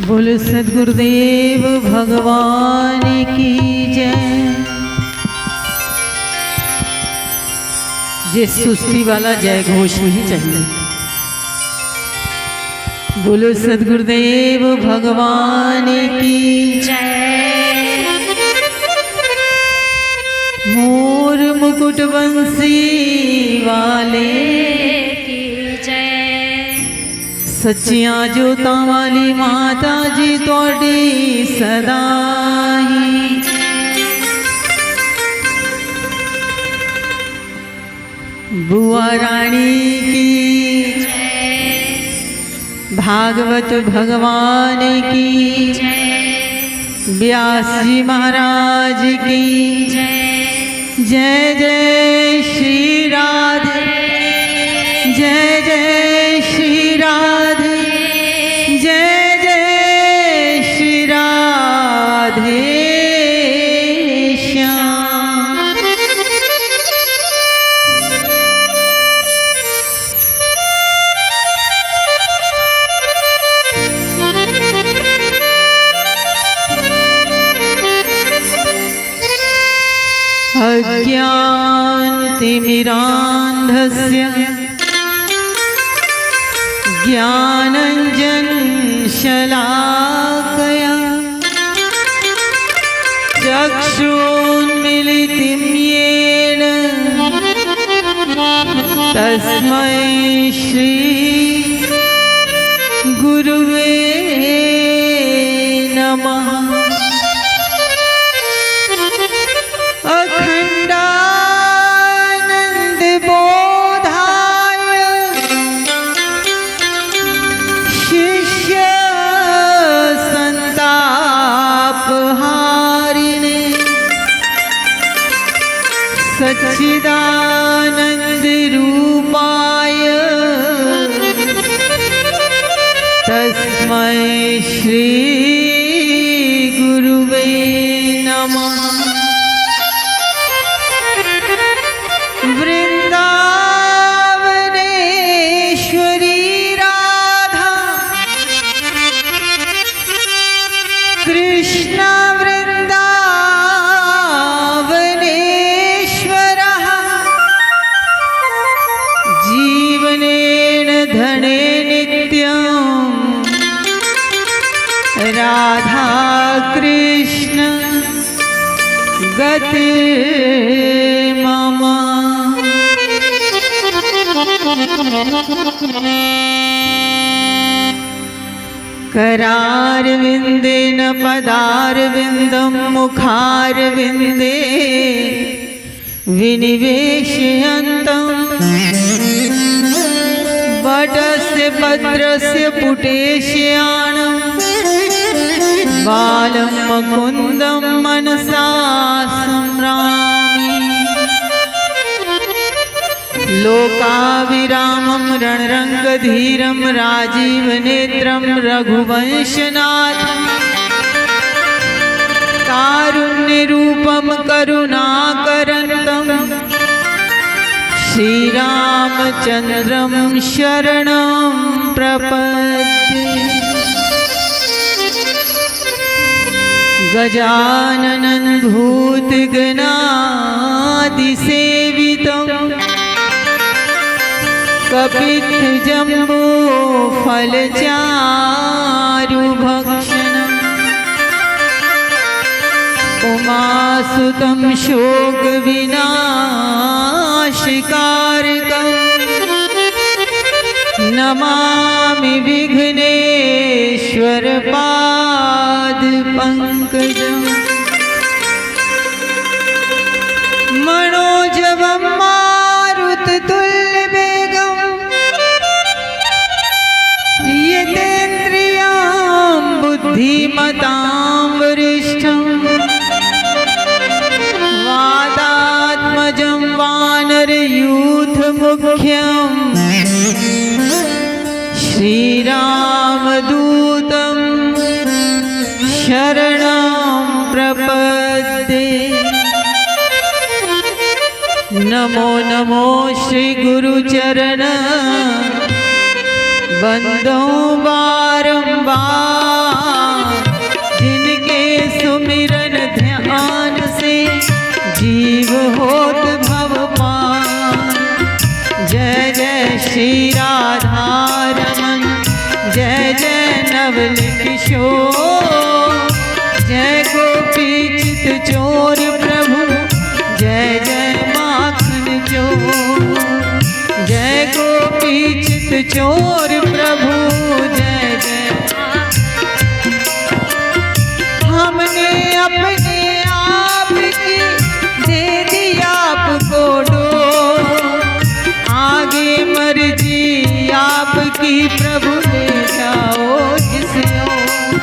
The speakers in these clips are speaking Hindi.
बोलो सद्गुरुदेव भगवान की जय। ये सुस्ती वाला जय घोष नहीं चाहिए। बोलो सद्गुरुदेव भगवान की जय। मोर मुकुट बंसी वाले की जय। सच्चियां जोतां वाली माता जी तोड़ी सदा ही। बुआ रानी की जय। भागवत भगवान की जय। व्यास जी महाराज की जय। जय जय श्री राधे। जय जय श्री राधे। जय जय श्री राधे श्याम। अज्ञान तिमिरान्धस्य ज्ञानञ्जन शलाकया चक्षुन्मीलितं येन तस्मै श्री गुरुवे नमः। सच्चिदानंद रूपाय तस्मै श्री गुरुवे नमः। वृंदावनेश्वरी राधा कृष्ण राधा कृष्ण गति मम। करारविंदे न पदारविंदं मुखारविंदे विनिवेशयन्तं वटस्य भद्रस्य पुटेशयानं बालं मुकुन्दं मनसा संभ्रामि। लोकाविरामं रणरङ्गधीरं राजीवनेत्रं रघुवंशनाथं कारुण्यरूपं करुणाकरन्तं श्रीरामचन्द्रं शरणं प्रपद्ये। गजाननं भूतगणादिसेवितं कपित्थजम्बूफलचारुभक्षणम् उमासुतं शोकविनाशकारकं नमामि विघ्नेश्वर पादपङ्कजम्। मनोजवं मारुततुल्यवेगं यतेन्द्रियां बुद्धिमतां वरिष्ठं वातात्मजं वानरयूथमुख्यं श्रीरामदूतं शरणं प्रपद्ये। नमो नमो श्री गुरुचरण बंदो बारंबार जय जय नवल किशोर, जय गोपी चित चोर प्रभु, जय जय माखन चोर, जय गोपी चित चोर प्रभु, जय जय। हमने अपने आप की दे दी आपको डोर, आगे मर्जी आपकी प्रभु ले जाओ जिस ओर।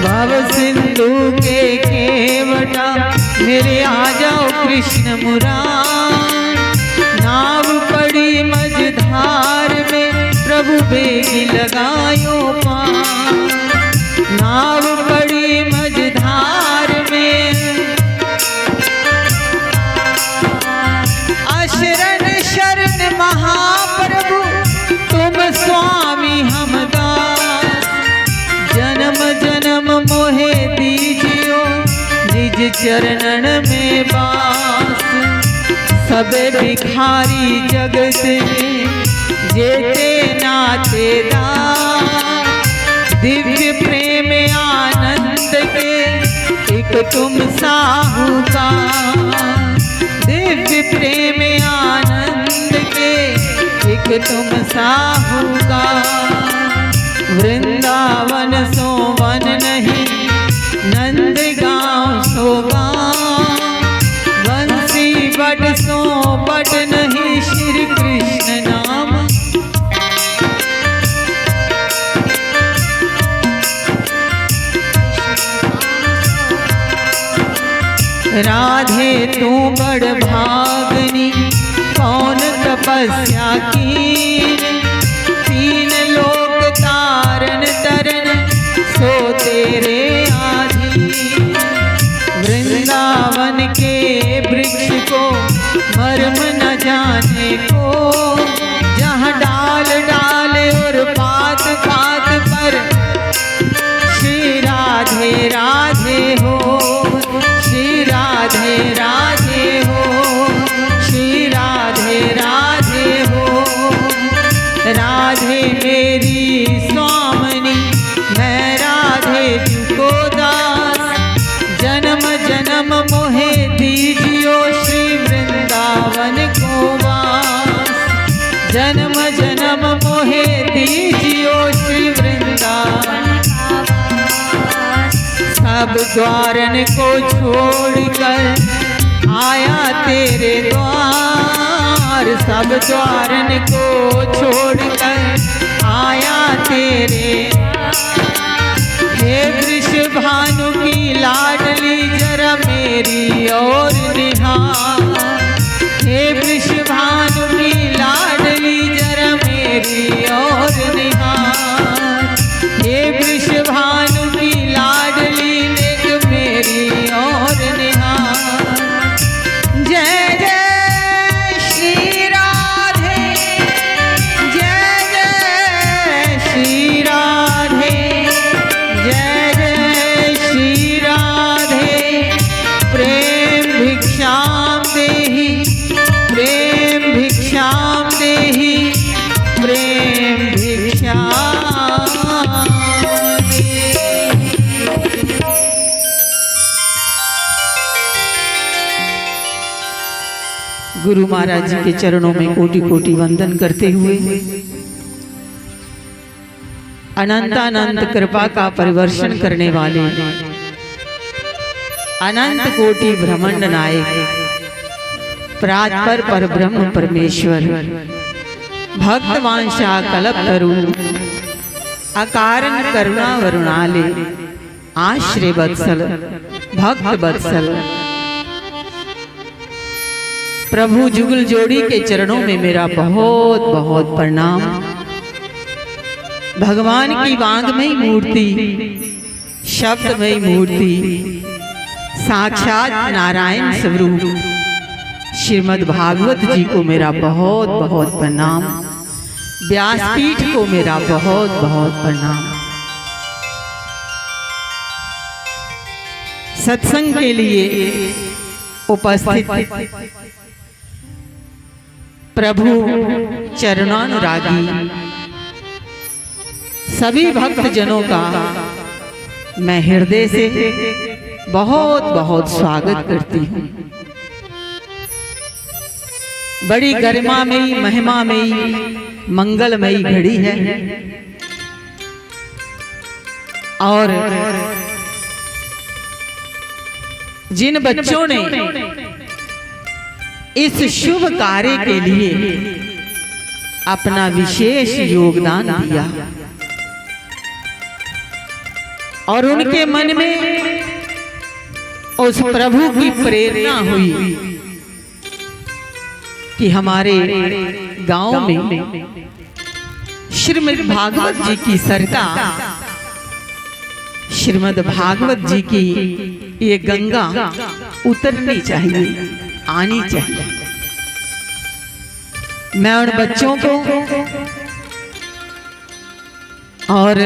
भव सिंधु के केवटा मेरे आ जाओ कृष्ण मुरार, नाव पड़ी मझधार में प्रभु बेगी लगायो पार, नाव पड़ी मझधार में अशरण शरण महाप्रभु तुम स्वामी हम दास, जन्म जन्म मोहे दीजियो निज चरणन में बास। सबे भिखारी जगत में जेते नाते दार, दिव्य प्रेम आनंद के एक तुम साहूकार, दिव्य प्रेम आनंद के एक तुम साहूकार। वृंदावन सो वन नहीं, नंद गाँव सो गाँव, बंसी बट सो बट नहीं, श्री कृष्ण नाम। राधे तू बड़ भागनी कौन तपस्या कीन, तीन लोक तारन तरन सो तेरे आधीन। वृंदावन के वृक्ष को मर्म न जाने को, जहाँ डाल डाल और पात पात पर श्री राधे राधे हो, श्री राधे राधे हो, श्री राधे राधे हो। राधे मेरी स्वामिनी मैं राधे तुको दास, जन्म जन्म मोहे दीजियो श्री वृंदावन को वास, जन्म जन्म मोहे दीजियो श्री वृंदावन। सब द्वारन को छोड़कर आया तेरे द्वार, सब द्वारन को छोड़कर आया तेरे। हे वृष भानु की लाडली जरा मेरी और निहार, हे वृष भानु की लाडली जरा मेरी और निहार, हे वृष भानु की लाडली देख मेरी और निहार। जय जय श्री राधे, जय जय श्री राधे, जय जय श्री राधे। प्रेम भिक्षाम देहि, प्रेम भिक्षाम देहि, प्रेम भिक्षाम देहि। गुरु महाराज जी के चरणों में कोटि कोटि वंदन करते हुए अनंतानंत कृपा का परिवर्षण करने वाले अनंत कोटि ब्रह्मांड नायक परात्पर पर ब्रह्म परमेश्वर भक्तवांशा कल्पतरु अकारण करुणा वरुणाले आश्रय वत्सल भक्त वत्सल प्रभु जुगल जोड़ी के चरणों में मेरा बहुत बहुत प्रणाम। भगवान की वांगमयी मूर्ति, शब्दमयी मूर्ति, साक्षात नारायण स्वरूप श्रीमद् भागवत जी को मेरा बहुत बहुत प्रणाम। व्यासपीठ को मेरा बहुत बहुत प्रणाम। सत्संग के लिए उपस्थित प्रभु चरणानुरागी सभी भक्त जनों का मैं हृदय से बहुत बहुत स्वागत करती हूँ। बड़ी गरिमामयी, महिमामयी, मंगलमयी घड़ी है और जिन बच्चों ने इस शुभ कार्य के लिए अपना विशेष योगदान दिया और उनके मन में उस प्रभु की प्रेरणा हुई कि हमारे गांव में श्रीमद् भागवत जी की सरिता, श्रीमद् भागवत जी की ये गंगा उतरनी चाहिए, आनी चाहिए। मैं उन बच्चों को और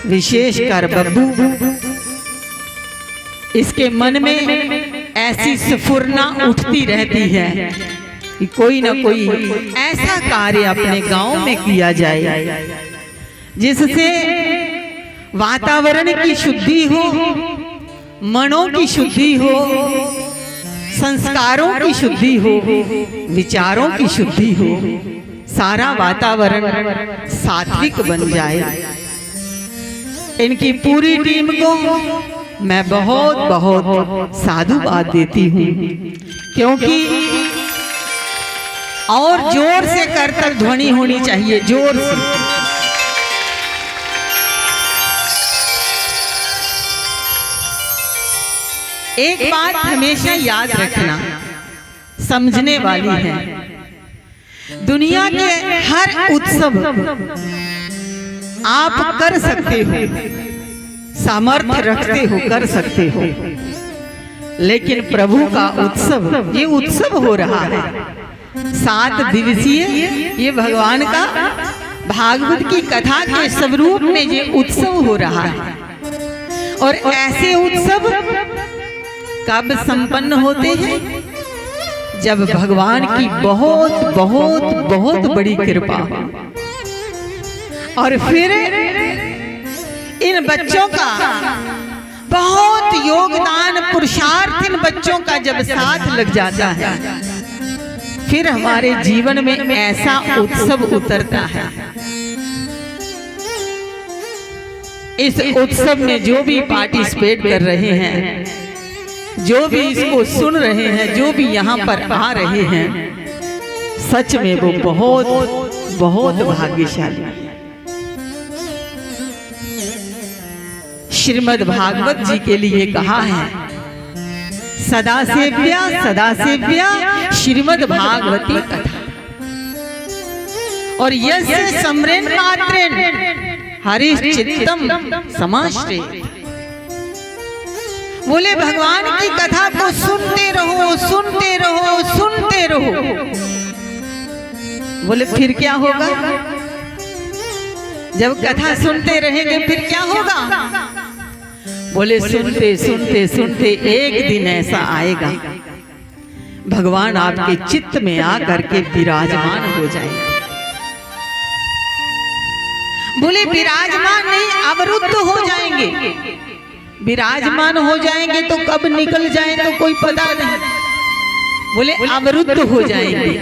विशेषकर बब्बू, इसके मन में ऐसी स्फुरना उठती रहती है कि कोई ना कोई ऐसा कार्य अपने गांव में किया जाए जिससे वातावरण की शुद्धि हो, मनों की शुद्धि हो, संस्कारों की शुद्धि हो, विचारों की शुद्धि हो, सारा वातावरण सात्विक बन जाए। इनकी पूरी टीम को मैं बहुत बहुत साधुवाद देती हूँ, क्योंकि और जोर से करतल ध्वनि होनी चाहिए, जोर से। एक बात हमेशा याद रखना, समझने वाली है, दुनिया के हर उत्सव आप कर सकते हो, सामर्थ्य रखते हो, कर सकते हो, लेकिन प्रभु का उत्सव, ये उत्सव हो रहा है 7 दिवसीय, ये भगवान का भागवत की कथा के स्वरूप में ये उत्सव हो रहा है। और ऐसे उत्सव कब संपन्न होते हैं? जब भगवान की बहुत बहुत बहुत बड़ी कृपा और फिर इन बच्चों का बहुत योगदान, पुरुषार्थ इन बच्चों का जब साथ लग जाता है, फिर हमारे जीवन में ऐसा उत्सव उतरता है। इस उत्सव में जो भी पार्टिसिपेट कर रहे हैं, जो भी इसको सुन रहे हैं, जो भी यहाँ पर आ रहे हैं, सच में वो बहुत बहुत भाग्यशाली है। श्रीमद् भागवत जी के लिए कहा है, सदा सेव्या श्रीमद् भागवती कथा, और यस्य स्मरेण मात्रेण हरिश्चित्तम समाश्रयेत्। बोले भगवान की कथा को सुनते रहो, सुनते रहो, सुनते रहो। बोले फिर क्या होगा? जब कथा सुनते रहेंगे फिर क्या होगा? बोले सुनते सुनते सुनते एक दिन ऐसा आएगा, भगवान आपके चित्त में आकर के विराजमान हो जाएंगे। बोले विराजमान नहीं, अवरुद्ध हो जाएंगे। विराजमान हो जाएंगे तो कब निकल जाए तो कोई पता नहीं। बोले अवरुद्ध हो जाएंगे,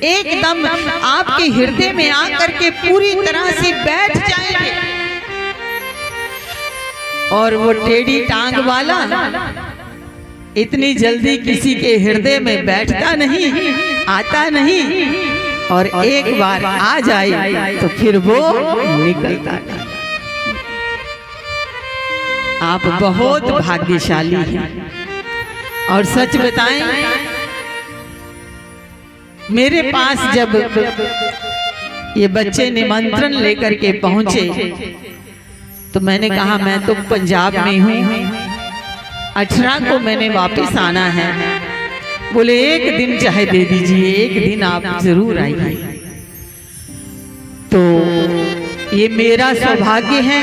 एकदम आपके हृदय में आकर के पूरी तरह से बैठ जाएंगे। और वो टेढ़ी टांग वाला इतनी जल्दी किसी के हृदय में बैठता नहीं, आता नहीं, और एक बार आ जाए तो फिर वो निकलता नहीं। आप बहुत भाग्यशाली हैं। और सच बताएं, मेरे पास जब ये बच्चे निमंत्रण लेकर के पहुंचे तो मैंने कहा मैं तो पंजाब में हूँ, 18 को मैंने वापस आना है। बोले एक दिन चाहे दे दीजिए, एक दिन आप जरूर आइए। तो ये मेरा सौभाग्य है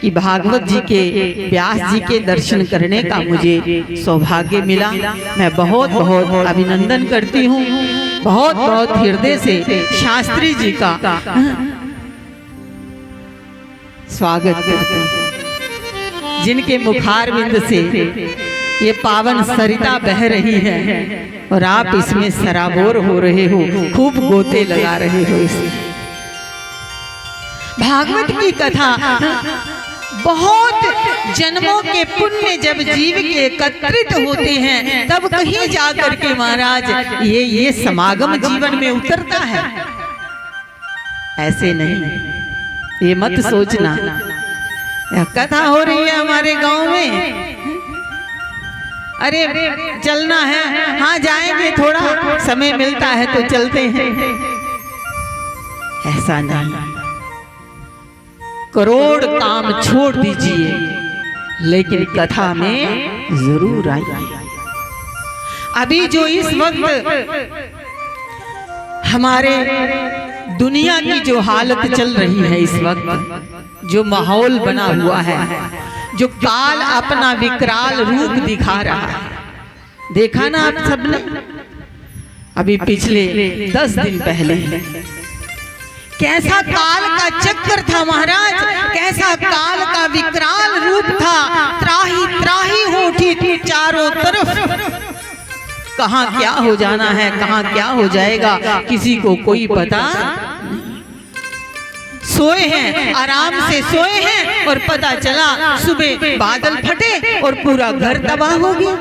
कि भागवत जी के, व्यास जी के दर्शन करने का मुझे सौभाग्य मिला। मैं बहुत बहुत अभिनंदन करती हूँ, बहुत बहुत हृदय से शास्त्री जी का स्वागत करते हैं, जिनके मुखारविंद से ये पावन सरिता बह रही है और आप इसमें सराबोर हो रहे हो, खूब गोते लगा रहे हो। इसे भागवत की कथा बहुत जन्मों के पुण्य जब जीव के एकत्रित होते हैं तब कहीं जाकर के महाराज ये समागम जीवन में उतरता है। ऐसे नहीं, ये मत सोचना यह कथा हो रही है हमारे गांव में, अरे चलना है, हाँ जाएंगे, थोड़ा समय मिलता है तो चलते हैं, ऐसा नहीं। करोड़ काम छोड़ दीजिए लेकिन कथा में जरूर आइए। अभी जो इस वक्त हमारे दुनिया की जो हालत चल रही है, इस वक्त जो माहौल बना हुआ है, जो काल अपना विकराल रूप दिखा रहा है, देखा ना आप सबने? अभी पिछले 10 दिन पहले कैसा काल का चक्कर था महाराज, कैसा काल का विकराल रूप था। त्राही त्राही हो उठी थी चारों तरफ, कहां क्या हो जाना है, कहां क्या हो जाएगा, किसी को कोई पता। सोए हैं, आराम से सोए हैं और पता चला सुबह बादल फटे और पूरा घर तबाह हो गया।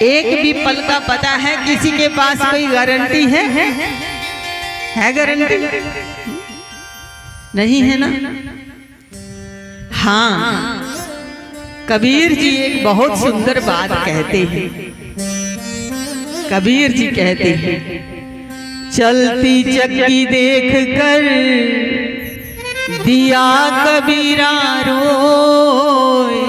एक भी पल का पता है किसी के पास कोई गारंटी है गारंटी? नहीं है ना। हाँ, कबीर जी एक बहुत सुंदर बात कहते हैं। कबीर जी कहते हैं, चलती चक्की देख कर दिया कबीरा रोए,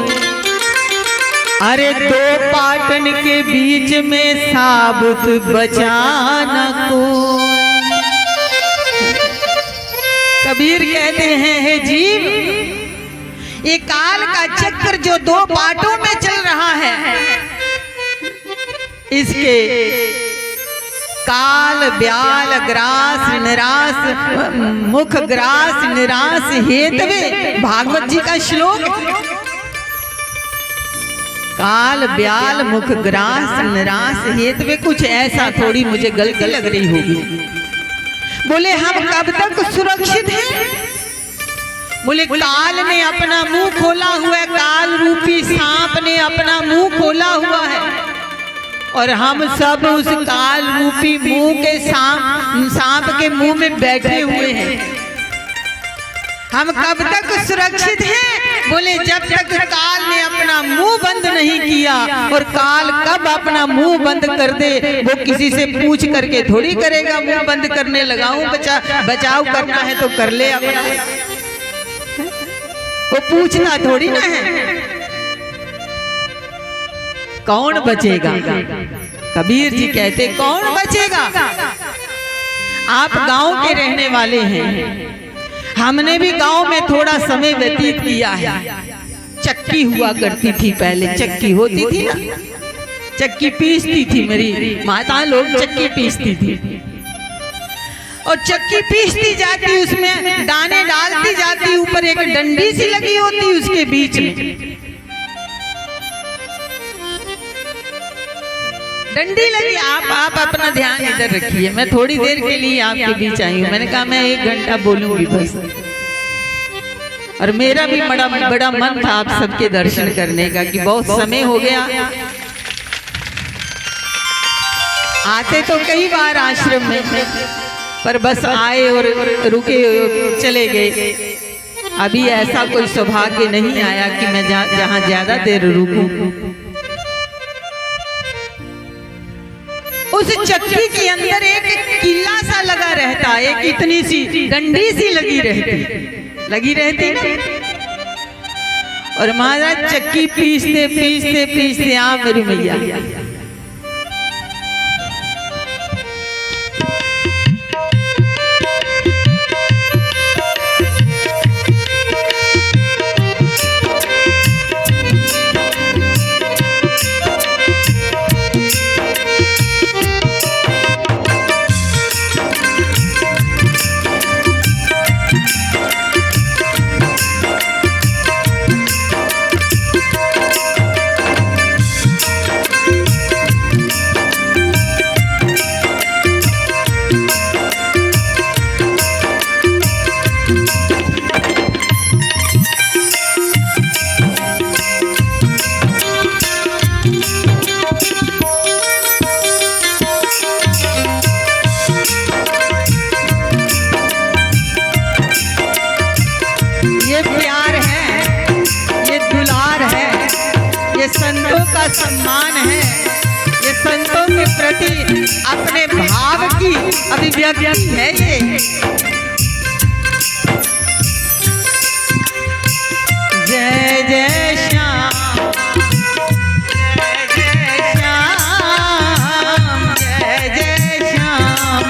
अरे दो पाटन के बीच में साबुत बचा न कोई। कबीर कहते हैं, हे जीव, ये काल का चक्कर जो 2 पाटों में चल रहा है, इसके काल ब्याल ग्रास निरास मुख ग्रास निरास हेतवे, भागवत जी का श्लोक। काल ब्याल मुख ग्रास निरास हेतवे, कुछ ऐसा थोड़ी मुझे गलती लग रही होगी। बोले हम कब तक सुरक्षित हैं? बोले काल ने अपना मुंह खोला हुआ है, काल रूपी सांप ने अपना मुंह खोला हुआ है और हम सब उस काल रूपी मुंह के सांप के मुंह में बैठे हुए हैं। हम कब तक सुरक्षित हैं? बोले जब तक काल ने अपना मुंह बंद नहीं किया, और काल कब अपना मुंह बंद कर दे वो किसी से पूछ करके थोड़ी करेगा। मुंह बंद करने लगाऊं, बचाव करना है तो कर ले अपना, वो पूछना थोड़ी ना है। कौन बचेगा? कबीर जी कहते कौन बचेगा? आप गांव के रहने वाले हैं, हमने भी गांव में थोड़ा समय व्यतीत किया है। चक्की हुआ करती थी पहले, चक्की होती थी ना, चक्की पीसती थी, मेरी माता लोग चक्की पीसती थी और चक्की पीसती जाती, उसमें दाने डालती जाती, ऊपर एक डंडी सी लगी होती उसके बीच में, डंडी लगी। आप अपना ध्यान इधर रखिए, मैं थोड़ी देर के लिए आपके बीच आई हूँ। मैंने कहा मैं 1 घंटा बोलूंगी बस, और मेरा भी बड़ा मन था आप सबके दर्शन करने का, कि बहुत समय हो गया। आते तो कई बार आश्रम में, पर बस आए और रुके चले गए। अभी ऐसा कोई सौभाग्य नहीं आया कि मैं जहाँ ज्यादा देर रुकूं। उस चक्की के अंदर एक किला सा लगा रहता, एक इतनी सी डंडी सी लगी रहती ना, और महाराज चक्की पीसते पीसते पीसते आ मेरी मैया, ये प्यार है, ये दुलार है, ये संतों का सम्मान है, ये संतों के प्रति अपने भाव की अभिव्यक्ति है। ये जय जय श्याम, जय जय श्याम, जय जय श्याम,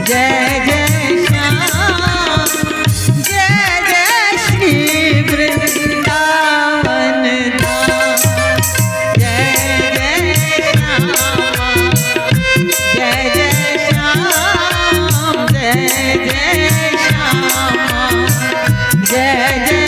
जय जय श्याम, जय जय श्री वृंदावन धाम। जय जय श्याम, जय जय श्याम, जय जय श्याम, जय जय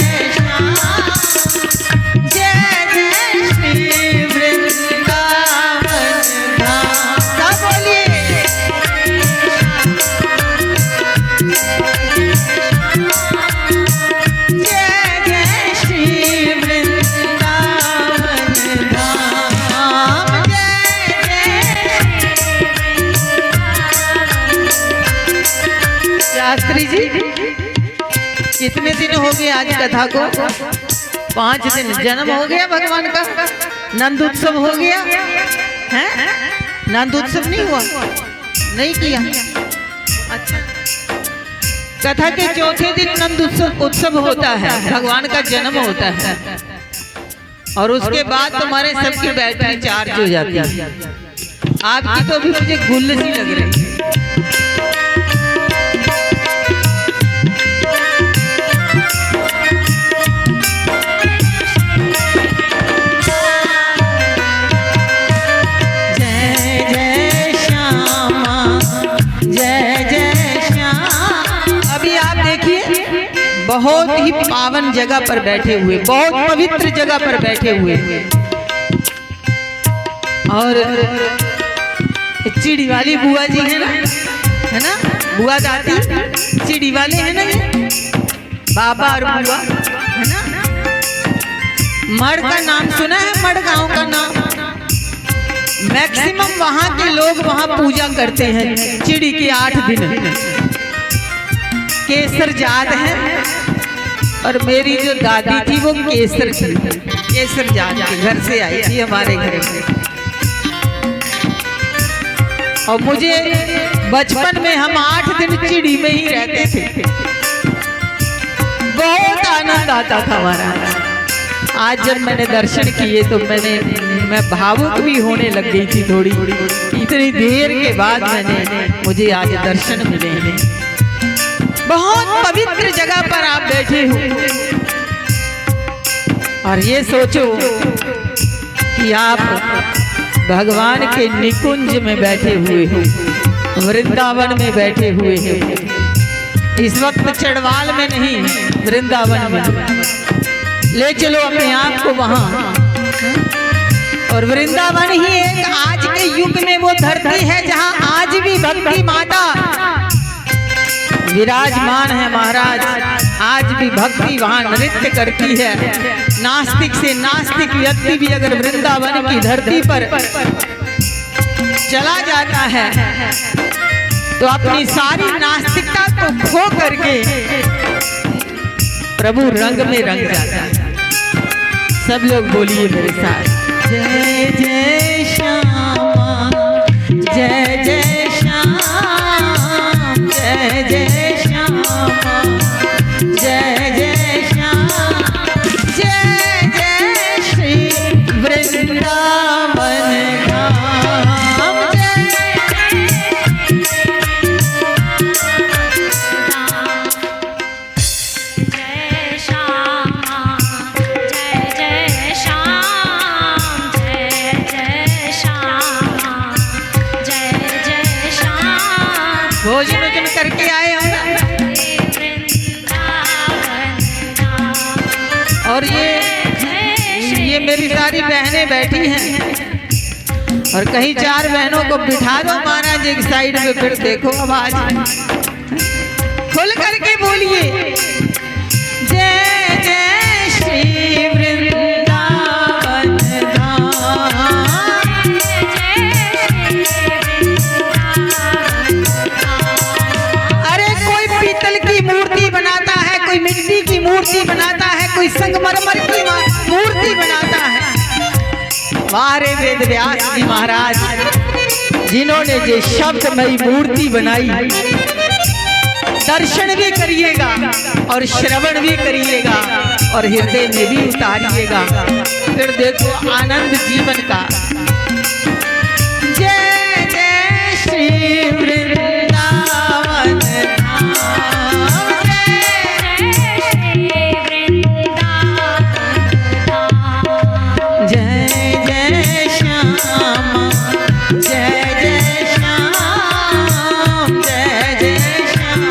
शास्त्री जी, कितने दिन हो गए आज कथा को? 5 दिन। जन्म हो गया भगवान का, नंद उत्सव हो गया है? नंद उत्सव नहीं हुआ? नहीं किया? अच्छा। कथा के चौथे दिन नंद उत्सव होता है, भगवान का जन्म होता है, और उसके बाद तुम्हारे सबकी बैटरी चार्ज हो जाती है। आपकी तो अभी मुझे गुल्ल सी लग रही है। बहुत ही पावन जगह पर बैठे हुए, बहुत पवित्र जगह पर बैठे हुए, और चिड़ी वाली बुआ जी है ना, बुआ दादी चिड़ी वाले है ना, ये बाबा और बुआ है ना। मड़ का नाम सुना है? मड़ गांव का नाम। मैक्सिमम वहां के लोग वहां पूजा करते हैं चिड़ी के 8 दिन। केसर जात है, और मेरी जो दादी थी वो केसर थी, केसर जात के घर से आई थी हमारे घर में। और मुझे बचपन में हम 8 दिन चिड़ी में ही रहते थे, बहुत आनंद आता था हमारा। आज जब मैंने दर्शन किए तो मैं भावुक भी होने लग गई थी थोड़ी। इतनी देर के बाद मुझे आज दर्शन मिले हैं। बहुत पवित्र जगह पर आप बैठे हो, और ये सोचो कि आप भगवान के निकुंज में बैठे हुए हो, वृंदावन में बैठे हुए हो। इस वक्त चढ़वाल में नहीं, वृंदावन में। ले चलो अपने आप को वहां। और वृंदावन ही एक आज के युग में वो धरती है जहां आज भी भक्ति माता विराजमान है। महाराज, आज भी भक्ति वहां नृत्य करती है। नास्तिक से नास्तिक व्यक्ति भी अगर वृंदावन की धरती पर चला जाता है तो अपनी सारी नास्तिकता को खो करके प्रभु रंग में रंग जाता है। सब लोग बोलिए मेरे साथ, जय जय श्यामा, जय जय श्याम, जय जय श्यामा, जय जय श्याम, जय जय श्री वृंदावन धाम। भोजन वोजन करके आए हो? और ये मेरी सारी बहनें बैठी हैं, और कहीं 4 बहनों को बिठा दो महाराज एक साइड में, फिर देखो आवाज खुल करके बोलिए, जय जय श्री वृंदावन धाम। अरे कोई पीतल की मूर्ति बनाता है, कोई मिट्टी की मूर्ति बनाता है, कोई संगमरमर की मूर्ति बनाता है। वारे वेद व्यास जी महाराज जिन्होंने ये शब्दमयी मूर्ति बनाई, दर्शन भी करिएगा और श्रवण भी करिएगा और हृदय में भी उतारिएगा, फिर देखो आनंद जीवन का। जय जय श्री वृंदावन धाम, जय जय श्याम, जय जय श्याम, जय जय श्याम,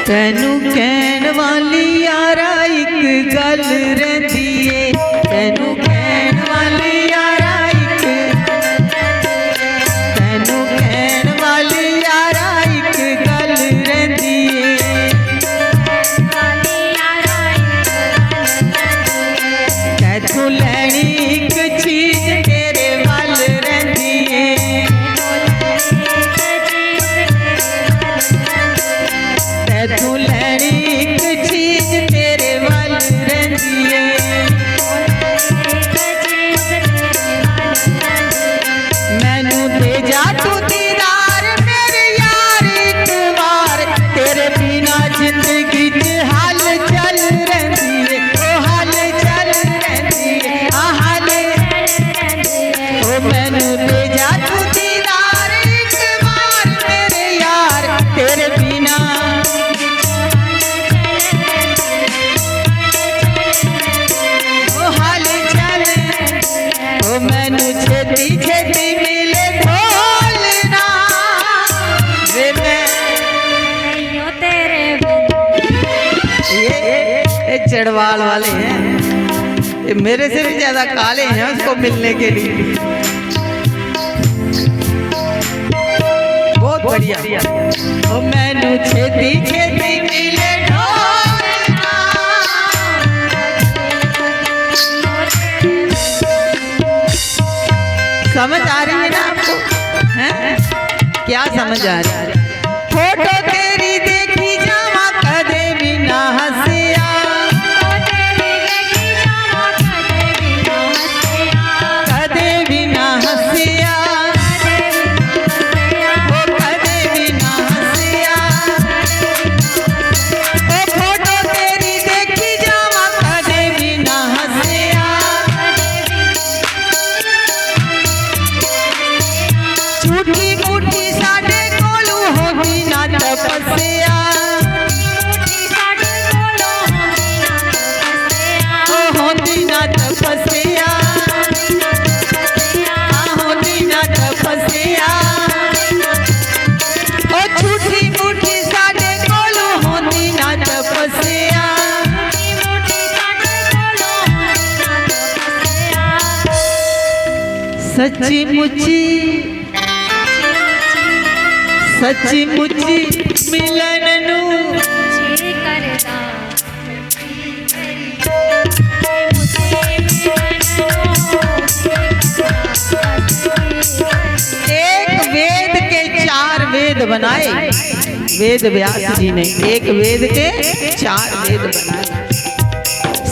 तैनू कहन वाली यारा एक गल रहिंदी ए, तैनू कहन वाली यारा एक, तैनू कहन वाली यारा एक गल रहिंदी ए, तैथों लैनी एक चीज तेरे वल रहिंदी ए, तैथों लैनी एक चीज तेरे वल रहिंदी ए। चढ़वाल वाले हैं, ये मेरे से भी ज्यादा काले हैं उसको मिलने के लिए। बहुत बढ़िया। ओ मैनू खेती खेती मिले ढोलना, समझ आ रही है ना आपको? हैं? क्या समझ आ रही है? फोटो तेरी देखी जावा कदे भी ना हंसिया, कदे भी ना हंसिया, ओ कदे भी ना हंसिया, ओ फोटो तेरी देखी जावा कदे भी ना हंसिया। झूठी मूठी साडे कोलू होती ना तपस्या, ओ होती ना तपस्या, होती ना तपस्या, ओ झूठी मूठी साडे कोलू होती ना तपस्या। सच्ची मुच्ची सच्ची मुच्ची मिलन नू एक वेद के 4 वेद बनाए वेद व्यास जी ने, एक वेद के 4 वेद बनाए,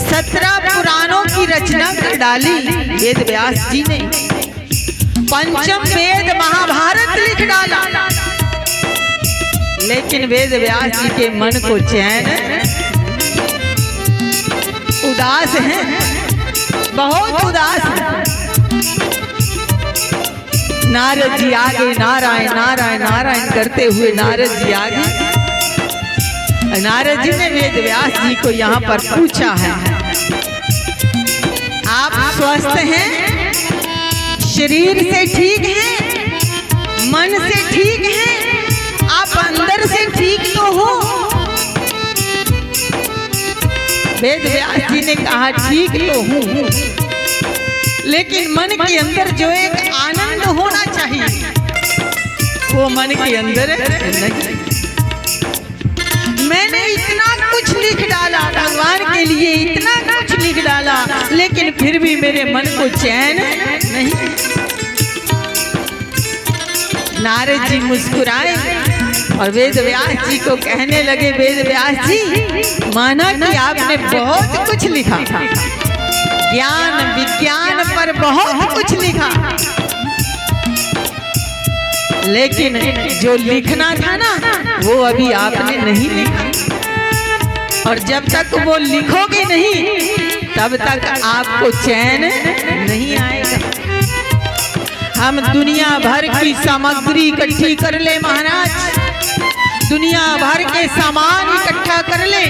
17 पुराणों की रचना कर डाली वेद व्यास जी ने, पंचम वेद महाभारत लिख डाला। लेकिन वेद व्यास जी के मन को चैन, उदास है, बहुत उदास है। नारद जी आगे नारायण नारायण नारायण करते हुए नारद जी आगे, नारद जी ने वेद व्यास जी को यहाँ पर पूछा है, आप स्वस्थ हैं, शरीर से ठीक हैं, मन से ठीक हैं, आप अंदर से ठीक तो हो? वेद व्यास जी ने कहा ठीक तो हूँ, लेकिन मन के अंदर जो एक आनंद होना चाहिए वो मन के अंदर नहीं। मैंने इतना कुछ लिख डाला भगवान के लिए, इतना कुछ लिख डाला, लेकिन फिर भी मेरे मन को चैन नहीं। नारद जी मुस्कुराए और वेद व्यास जी को कहने लगे, वेद व्यास जी माना कि आपने बहुत कुछ लिखा, ज्ञान विज्ञान पर बहुत कुछ लिखा, लेकिन जो लिखना था ना वो अभी आपने नहीं लिखा, और जब तक वो लिखोगे नहीं तब तक आपको चैन नहीं आएगा। हम दुनिया भर की सामग्री इकट्ठी कर ले महाराज, दुनिया भर के सामान इकट्ठा कर ले,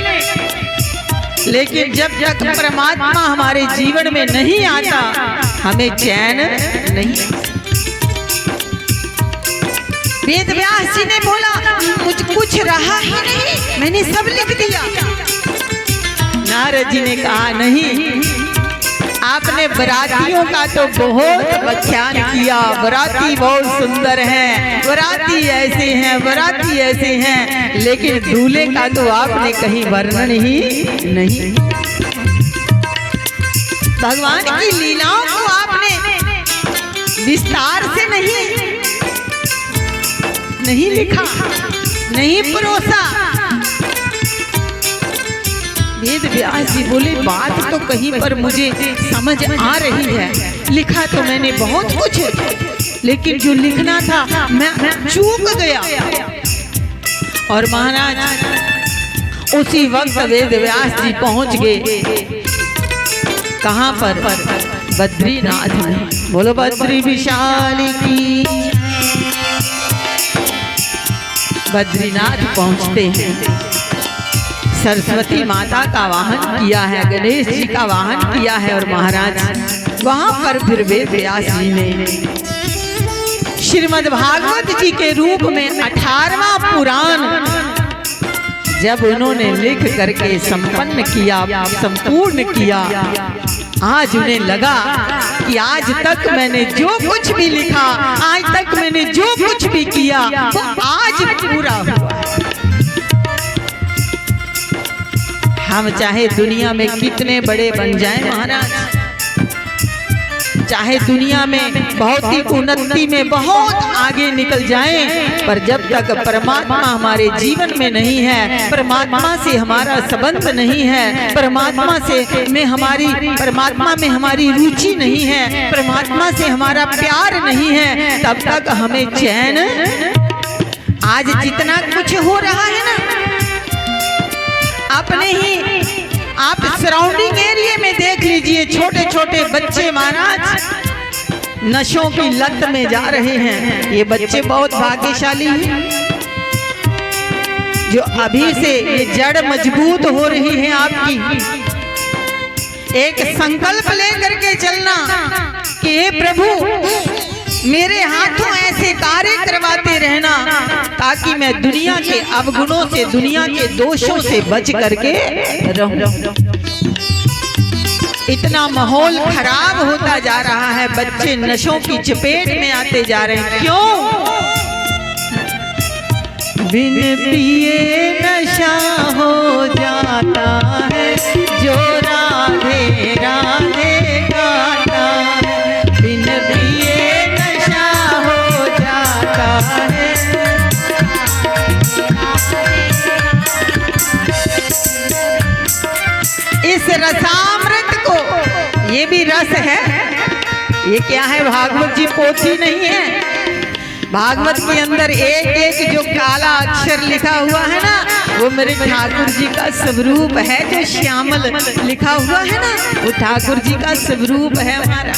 लेकिन जब तक परमात्मा हमारे जीवन में नहीं आता हमें चैन नहीं। वेद व्यास जी ने बोला मुझ कुछ रहा ही नहीं, मैंने सब लिख दिया। नारद जी ने कहा नहीं, आपने बरातियों का तो बहुत व्याख्यान किया, बराती बहुत सुंदर हैं, बराती ऐसे हैं, बराती ऐसे हैं, लेकिन दूल्हे का तो आपने कहीं वर्णन ही नहीं। भगवान की लीलाओं को आपने विस्तार से नहीं लिखा, नहीं परोसा। वेद व्यास जी बोले बात तो कहीं पर मुझे समझ आ रही है, लिखा तो मैंने बहुत कुछ, लेकिन जो लिखना था मैं चूक गया। और महाराज उसी वक्त वेद व्यास जी पहुंच गए कहां पर? बद्रीनाथ में। बोलो बद्री विशाल की। बद्रीनाथ पहुंचते हैं, सरस्वती माता का वाहन किया है, गणेश जी का वाहन किया है, और महाराज वहां पर फिर वेद व्यास जी ने श्रीमद् भागवत जी के रूप में 18वां पुराण जब उन्होंने लिख करके संपन्न किया, संपूर्ण किया, आज उन्हें लगा कि आज तक मैंने जो कुछ भी लिखा, आज तक मैंने जो कुछ भी किया, वो आज पूरा हुआ। हम चाहे दुनिया में कितने बड़े बन जाएं महाराज, चाहे दुनिया में भौतिक उन्नति में बहुत आगे निकल जाएं, पर जब तक परमात्मा हमारे जीवन में नहीं है, परमात्मा से हमारा संबंध नहीं है, परमात्मा में हमारी रुचि नहीं है, परमात्मा से हमारा प्यार नहीं है, तब तक हमें चैन। आज जितना कुछ हो रहा है ना, अपने ही आप सराउंडिंग एरिया में देख लीजिए, छोटे छोटे बच्चे महाराज नशों की लत में जा रहे हैं। ये बच्चे बहुत भाग्यशाली हैं जो अभी से ये जड़ मजबूत हो रही है आपकी। एक संकल्प लेकर के चलना कि हे प्रभु मेरे हाथों ऐसे कार्य करवाते रहना ताकि मैं दुनिया के अवगुणों से, दुनिया के दोषों से बच करके रहूं। इतना माहौल खराब होता जा रहा है, बच्चे नशों की चपेट में आते जा रहे हैं। क्यों? बिन पिए नशा हो जाता है जो राधे राधे गाता है, बिन पिए नशा हो जाता है। इस रसामृत को, ये भी रस है, ये क्या है? भागवत जी पोथी नहीं है। भागवत के अंदर एक एक जो काला अक्षर लिखा हुआ है ना, वो मेरे ठाकुर जी का स्वरूप है। जो श्यामल लिखा हुआ है ना, वो ठाकुर जी का स्वरूप है हमारा।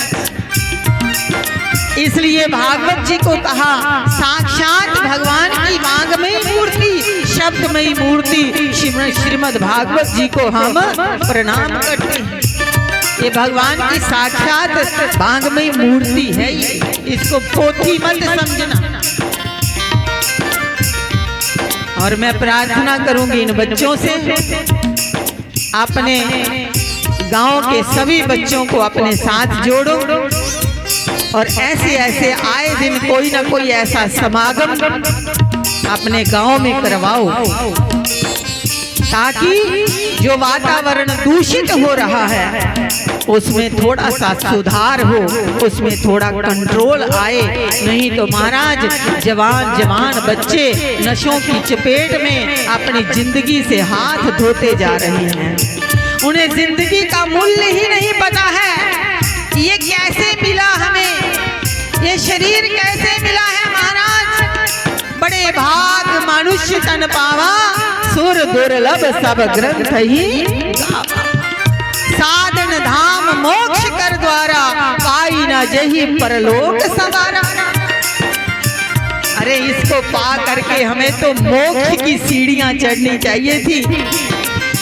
इसलिए भागवत जी को कहा साक्षात भगवान की वांगमयी मूर्ति, शब्दमयी मूर्ति श्रीमद् भागवत जी को हम प्रणाम करते हैं। ये भगवान की साक्षात वांगमयी मूर्ति है, इसको पोथी मत समझना। और मैं प्रार्थना करूंगी इन बच्चों से, अपने गांव के सभी बच्चों को अपने साथ जोड़ो और ऐसे ऐसे आए दिन कोई ना कोई ऐसा समागम अपने गांव में करवाओ ताकि जो वातावरण दूषित हो रहा है उसमें थोड़ा सा सुधार हो, उसमें थोड़ा कंट्रोल आए। नहीं तो महाराज जवान जवान बच्चे नशों की चपेट में अपनी जिंदगी से हाथ धोते जा रहे हैं। उन्हें जिंदगी का मूल्य ही नहीं पता है, ये कैसे मिला हमें, ये शरीर कैसे मिला है महाराज। बड़े भाग मनुष्य तन पावा, सुर दुर्लभ सब ग्रंथ ही साधन धाम मोक्ष कर द्वारा, पाई न जही परलोक सवारा। अरे इसको पा करके हमें तो मोक्ष की सीढ़ियां चढ़नी चाहिए थी।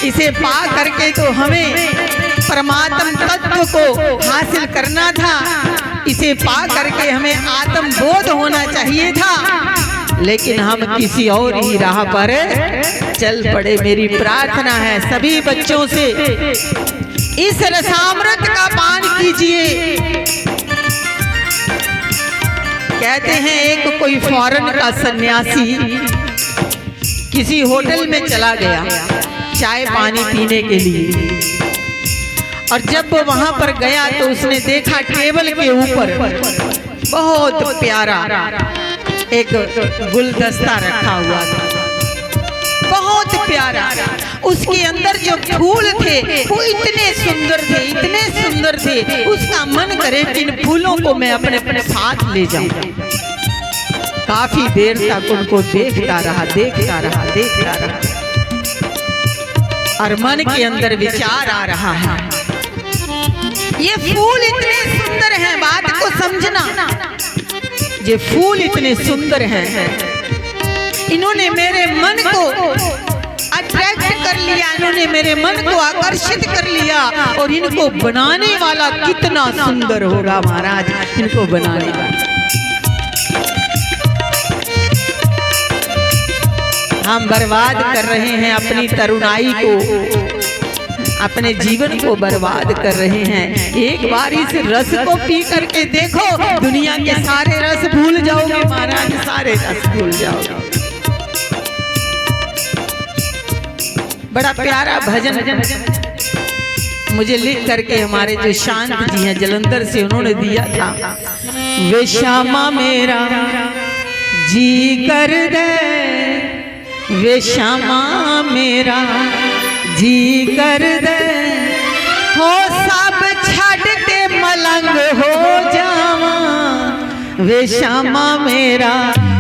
इसे पा करके तो हमें परमात्म तत्व को हासिल करना था। इसे पा करके हमें आत्म बोध होना चाहिए था, लेकिन हम किसी और ही राह पर चल पड़े। मेरी प्रार्थना है सभी बच्चों से, इस रसामृत का पान कीजिए। कहते हैं एक कोई फॉरेन का सन्यासी किसी होटल में चला गया चाय पानी पीने के लिए, और जब वो वहां पर गया तो उसने देखा टेबल के ऊपर बहुत प्यारा एक गुलदस्ता रखा हुआ था, बहुत प्यारा। उसके अंदर जो फूल थे वो इतने सुंदर थे, इतने सुंदर थे, उसका मन करे कि इन फूलों को मैं अपने अपने साथ ले जाऊं। काफी देर तक उनको देखता रहा, देखता रहा, देखता रहा, और मन के अंदर विचार आ रहा है, ये फूल इतने सुंदर हैं, बात को समझना, ये फूल इतने सुंदर हैं, इन्होंने मेरे मन को अट्रैक्ट कर लिया, इन्होंने मेरे मन को आकर्षित कर लिया, और इनको बनाने वाला कितना सुंदर होगा महाराज, इनको बनाने वाला। हम बर्बाद कर रहे हैं अपनी तरुणाई को, अपने जीवन को बर्बाद कर रहे हैं। एक बार इस रस को पी करके देखो, दुनिया के सारे रस भूल जाओगे महाराज, सारे रस भूल जाओगे। बड़ा प्यारा भजन मुझे लिख करके हमारे जो शांत जी हैं जलंधर से, उन्होंने दिया था। वे श्यामा मेरा जी कर दे, वे श्यामा मेरा जी कर दे, हो सब छड़ के मलंग हो जावा, वे श्यामा मेरा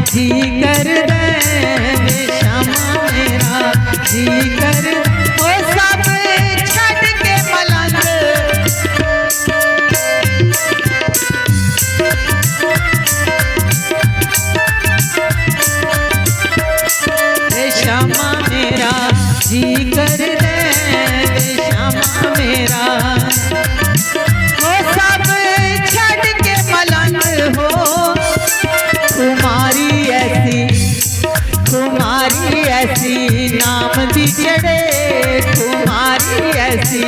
जी कर दे, वे श्यामा मेरा जी कर दे, हो सब छड़ के मलंग, वे श्यामा मेरा जी कर दे, श्यामा मेरा, वो सब छड़ के मलंग हो, तुम्हारी ऐसी नाम दी चढ़े, तुम्हारी ऐसी,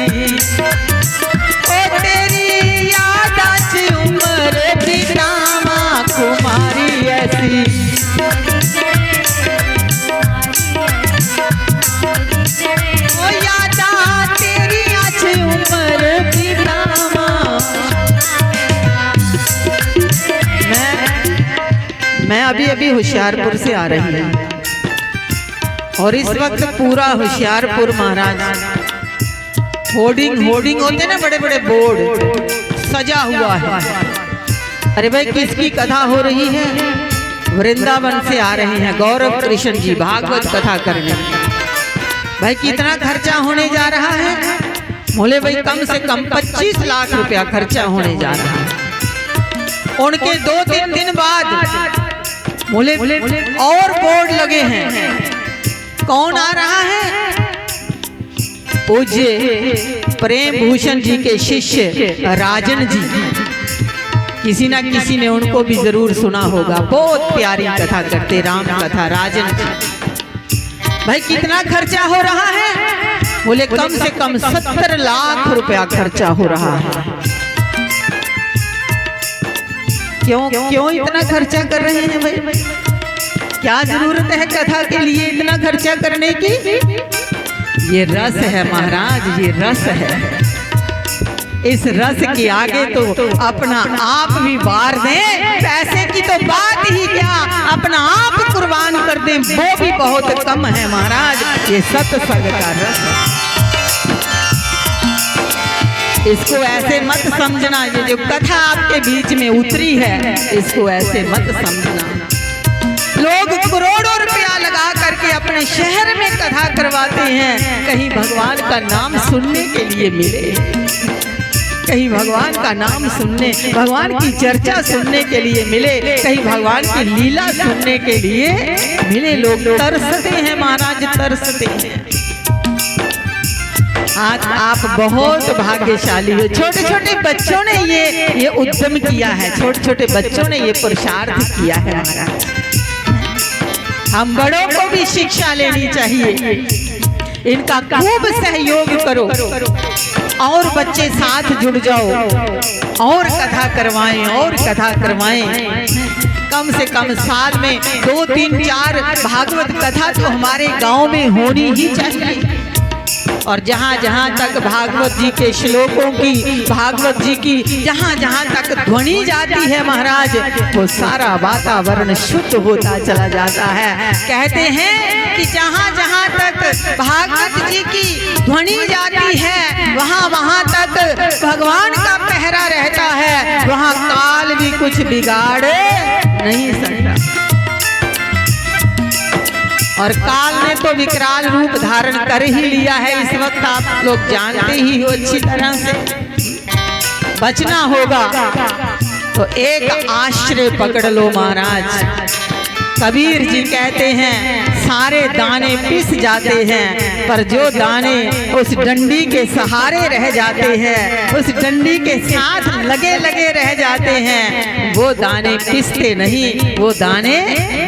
ओ तेरी याद आज उम्र बितावा, तुम्हारी ऐसी, मैं अभी होशियारपुर से आ रही हूँ और इस वक्त पूरा होशियारपुर महाराज होर्डिंग होते ना, बड़े बड़े बोर्ड सजा हुआ है। अरे भाई किसकी कथा हो रही है? वृंदावन से आ रहे हैं गौरव कृष्ण जी भागवत कथा करने। भाई कितना खर्चा होने जा रहा है? बोले भाई कम से कम 25 लाख रुपया खर्चा होने जा रहा है। उनके 2-3 दिन बाद बोले और बोर्ड लगे हैं। कौन आ रहा है? पूज्य प्रेम भूषण जी के शिष्य राजन जी। किसी ना किसी ने उनको भी जरूर सुना होगा, बहुत प्यारी कथा करते, राम कथा राजन जी। भाई कितना खर्चा हो रहा है? बोले कम से कम 70 लाख रुपया खर्चा हो रहा है। क्यों इतना खर्चा कर रहे हैं भाई? क्या जरूरत है कथा के लिए इतना खर्चा करने की? ये रस है महाराज, ये रस है। इस रस के आगे तो अपना आप भी बार दें, पैसे की तो बात ही क्या, अपना आप कुर्बान कर दें वो भी बहुत कम है महाराज। ये सत्संग का रस है। इसको ऐसे मत समझना, ये जो कथा आपके बीच में उतरी है इसको ऐसे मत समझना। लोग करोड़ों रुपया लगा करके अपने शहर में कथा करवाते हैं, कहीं भगवान का नाम सुनने के लिए मिले, कहीं भगवान का नाम सुनने, भगवान की चर्चा सुनने के लिए मिले, कहीं भगवान की लीला सुनने के लिए मिले। लोग तरसते हैं महाराज, तरसते हैं। आज आप बहुत भाग्यशाली हो। छोटे छोटे बच्चों ने ये उद्यम किया है, छोटे छोटे बच्चों ने ये पुरुषार्थ किया है महाराज। हम बड़ों को भी शिक्षा लेनी चाहिए, इनका खूब सहयोग करो और बच्चे साथ जुड़ जाओ और कथा करवाएं और कथा करवाएं। कम से कम साल में 2-3-4 भागवत कथा तो हमारे गांव में होनी ही चाहिए। और जहाँ जहाँ तक भागवत जी के श्लोकों की, भागवत जी की जहाँ जहाँ तक ध्वनि जाती है महाराज, वो सारा वातावरण शुद्ध होता चला जाता है। कहते हैं कि जहाँ जहाँ तक भागवत जी की ध्वनि जाती है वहाँ वहाँ तक भगवान का पहरा रहता है, वहाँ काल भी कुछ बिगाड़ नहीं सकता। और काल ने तो विकराल रूप धारण कर ही लिया है, इस वक्त आप लोग जानते ही हो अच्छी तरह से। बचना होगा तो एक आश्रय पकड़ लो महाराज। कबीर जी कहते हैं सारे दाने पिस जाते हैं, पर जो दाने उस डंडी के सहारे रह जाते हैं, उस डंडी के साथ लगे लगे रह जाते हैं, वो दाने पिसते नहीं, वो दाने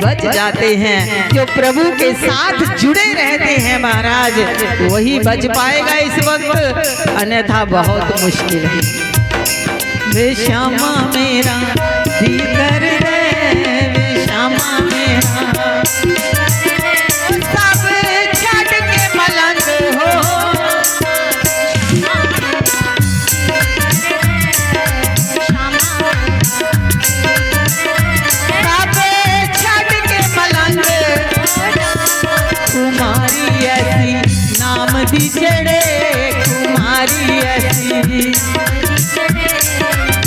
बच जाते हैं। जो प्रभु के साथ जुड़े रहते हैं महाराज, वही बच पाएगा इस वक्त, अन्यथा बहुत मुश्किल है। वे श्यामा मेरा भीतर है, वे श्यामा मेरा सब छठ के मलंग हो, सब छठ के मलंग, कुमारी ऐसी नाम दी चढ़े, कुमारी ऐसी,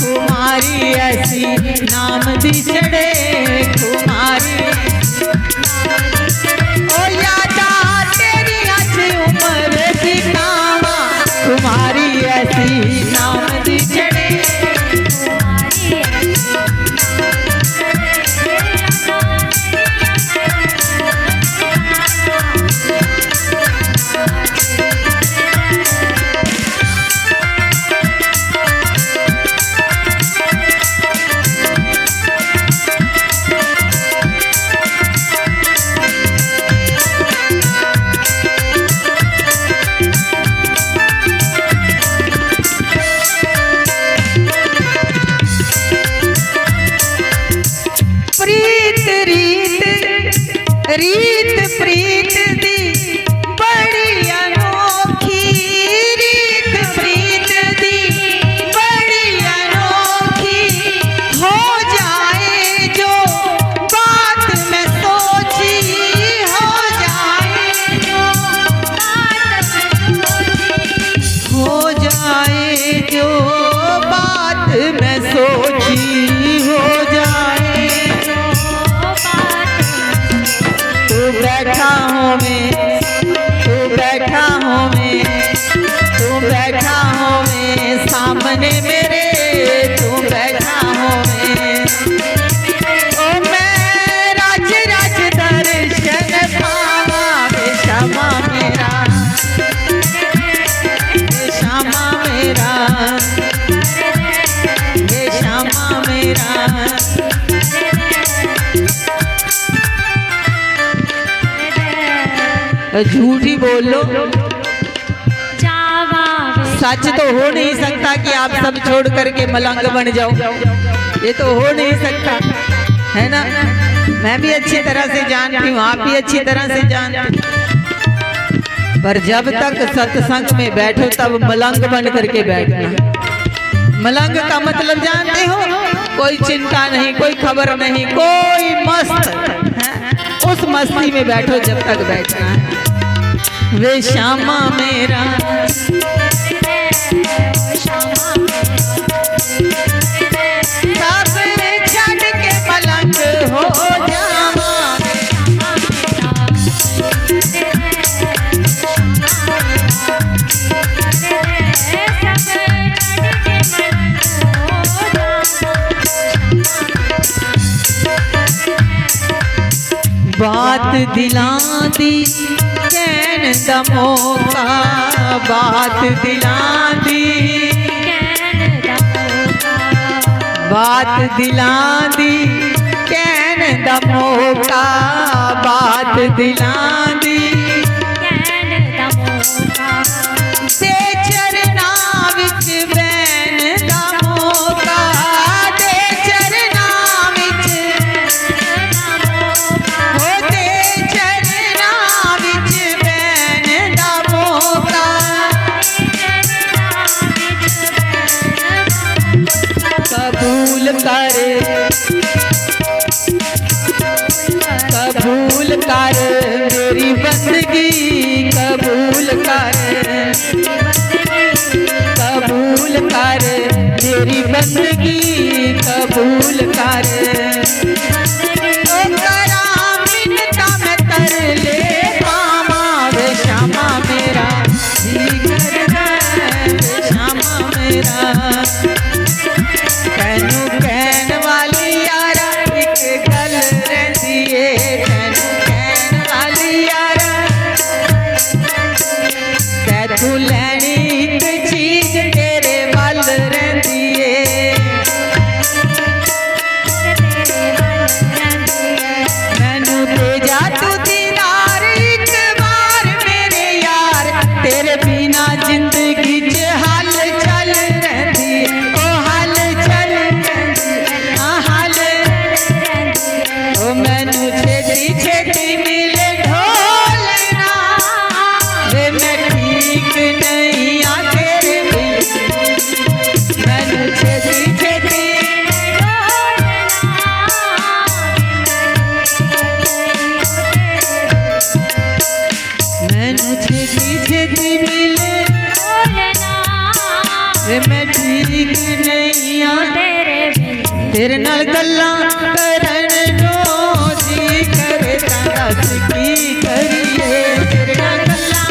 कुमारी ऐसी नाम दी चढ़े, कुमारी ओ यादा तेरी अच्छी उम्र की नामा, कुमारी ऐसी नाम दी चढ़े। रीत प्रीत दी बड़ी अनोखी, रीत प्रीत दी बड़ी अनोखी, हो जाए जो बात मैं सोची, हो जाए जो हो जाए जो बात मैं सोची, हो जाए बैठा हूँ मैं, तू बैठा हूँ मैं, तू बैठा हूँ मैं सामने मेरे, तू बैठा हूँ मैं, ओ मैं राज राज दर्शन पावा, वे श्यामा मेरा, वे श्यामा मेरा, वे श्यामा मेरा। झूठी बोल लो, सच तो हो नहीं सकता कि आप सब छोड़ करके मलंग बन जाओ, ये तो हो नहीं सकता है ना। मैं भी अच्छी तरह से जानती हूँ, आप भी अच्छी तरह से जानते, पर जब तक सत्संग में बैठो तब मलंग बन करके बैठना। मलंग का मतलब जानते हो, कोई चिंता नहीं, कोई खबर नहीं, कोई मस्त है, उस मस्ती में बैठो जब तक बैठना है। वे श्यामा मेरा, सब छठ के मलंग हो जामा, बात दिला दी कैन दा मौका, बात दिला दी, बात दिला दी कैन दा मौका, बात दिला दी दे चरना विच बैन दा मौका, दे चरना विच, हो दे चरना विच बैन दा मौका, कबूल कर, कबूल कर मेरी सखियां तेरे नाल गल्ला करन नो जी करता दस की करिए तेरे नाल गल्ला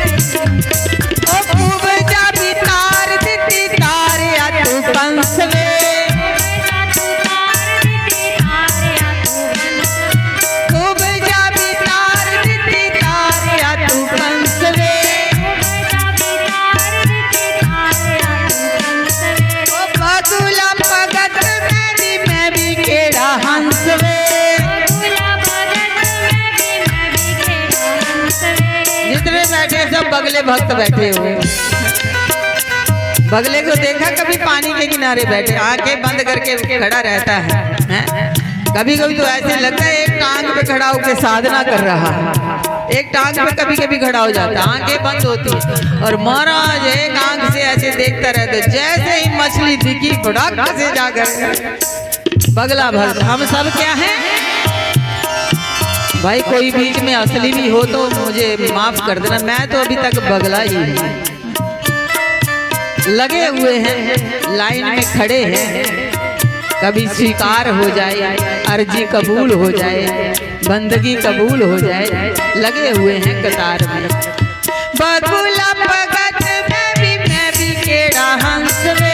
ओ खूब जा भी तार दिती तारिया तू पंसवे खूब जा भी तार दिती तारिया तू पंसवे बगुला भगत मैं भी केड़ा हंसवे जितने बैठे सब बगले भक्त बैठे हुए बगले को देखा कभी पानी के किनारे बैठे आंखें बंद करके खड़ा रहता है कभी कभी तो ऐसे लगता है एक टांग पे खड़ा होकर साधना कर रहा है एक टांग पे कभी कभी खड़ा हो जाता है आंखें बंद होती और महाराज एक आंख से ऐसे देखता रहता जैसे ही मछली दिखी फटाक से जाकर बगला भक्त हम सब क्या है भाई कोई बीच में असली भी हो तो मुझे माफ कर देना मैं तो अभी तक बगला ही हूँ लगे हुए हैं लाइन में खड़े हैं कभी स्वीकार हो जाए अर्जी कबूल हो जाए बंदगी कबूल हो जाए लगे हुए हैं कतार में बगुला भगत मैं भी केड़ा हंसवे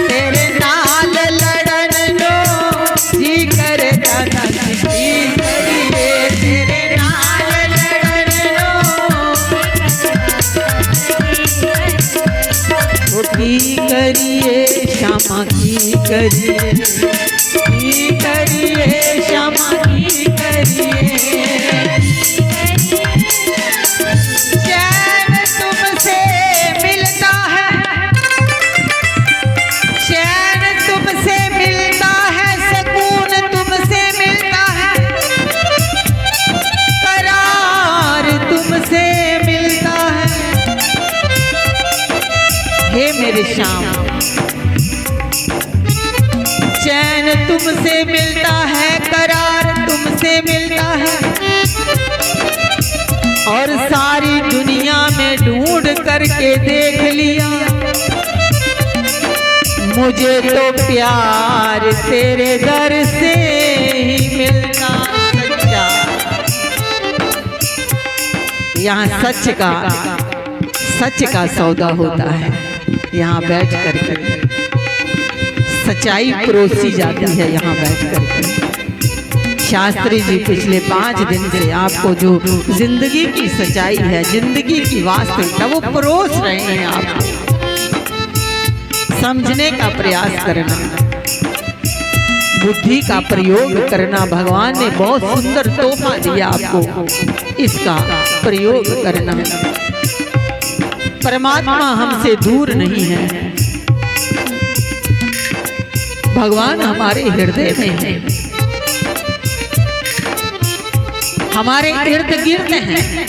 तेरे नाल लड़न नो जी करता दस की करिए तेरे नाल लड़न नो की करिए श्यामा की करिए श्यामा की करिए चैन तुमसे मिलता है चैन तुमसे मिलता है सुकून तुमसे मिलता है करार तुमसे मिलता है हे मेरे श्याम चैन तुमसे मिलता है करार तुमसे मिलता है और सारी दुनिया में ढूंढ करके देख लिया मुझे तो प्यार तेरे दर से ही मिलता सच्चा यहाँ सच का सौदा होता है यहाँ बैठ करके सच्चाई परोसी जाती है यहाँ बैठ करके शास्त्री जी पिछले 5 दिन से आपको जो जिंदगी की सच्चाई है जिंदगी की वास्तविकता वो परोस रहे हैं आपको समझने का प्रयास करना बुद्धि का प्रयोग करना भगवान ने बहुत सुंदर तोहफा दिया आपको इसका प्रयोग करना परमात्मा हमसे दूर नहीं है भगवान हमारे हृदय में है हमारे इर्द गिर्द हैं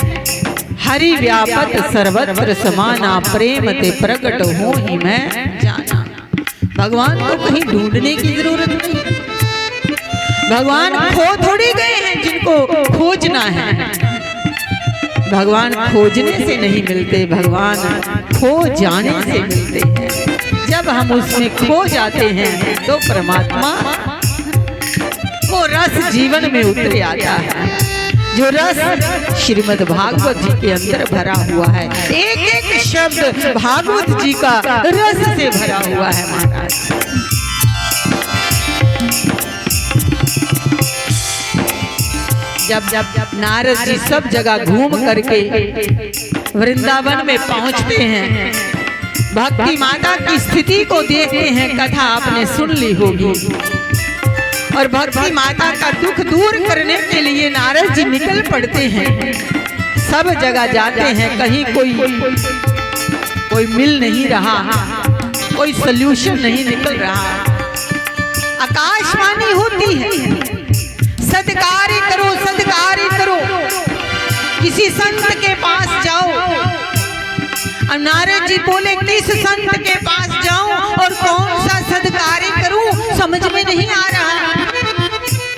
हरि व्यापत सर्वत्र समाना प्रेम ते प्रकट हो ही मैं जाना भगवान को कहीं ढूंढने की जरूरत नहीं भगवान खो थोड़ी गए हैं जिनको खोजना है भगवान खोजने से नहीं मिलते भगवान खो जाने से मिलते हैं जब हम उसमें खो जाते हैं तो परमात्मा वो रस जीवन में उतर आता है जो रस श्रीमद् भागवत जी के अंदर भरा हुआ है एक एक शब्द भागवत जी का रस से भरा हुआ है महाराज जब नारद जी सब जगह घूम करके वृंदावन में पहुंचते हैं भक्ति माता की स्थिति को देखते हैं कथा आपने सुन ली होगी और भक्ति माता का दुख दूर करने के लिए नारद जी निकल पड़ते हैं सब जगह जाते हैं कहीं कोई मिल नहीं रहा कोई सल्यूशन नहीं निकल रहा आकाशवाणी होती है सत्कार्य करो किसी संत के पास जाओ और नारद जी बोले किस संत के पास जाऊं और कौन सा सत्कार्य करूं समझ में नहीं आ रहा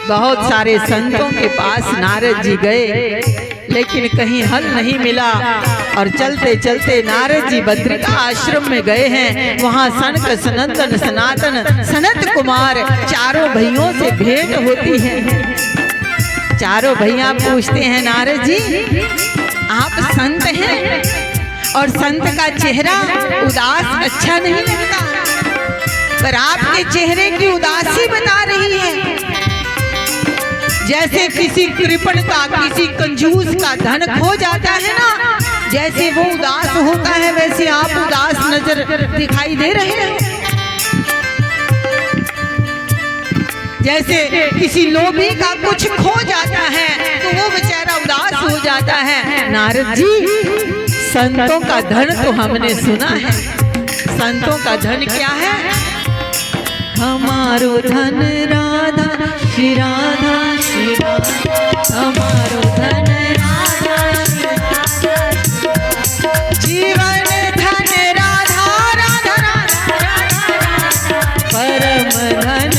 बहुत सारे संतों के पास नारद जी गए, लेकिन कहीं हल नहीं मिला। और चलते चलते नारद जी बद्रिका आश्रम में गए हैं। वहाँ सनक सनंदन सनातन सनत कुमार चारों भाइयों से भेंट होती है। चारों भैया पूछते हैं, नारद जी आप संत हैं और संत का चेहरा उदास अच्छा नहीं लगता, पर आपके चेहरे की उदासी बता रही है। जैसे किसी कृपण का, किसी कंजूस का धन खो जाता है ना, जैसे वो उदास होता है, वैसे आप उदास नजर दिखाई दे रहे हैं। जैसे किसी लोभी का कुछ खो जाता है तो वो बेचारा उदास हो जाता है। नारद जी संतों का धन तो हमने सुना है, संतों का धन क्या है? हमारो धन राधा श्री राधा श्री राधा, हमारो धन राधा जीवन धन राधा राधा राधा, परम धन।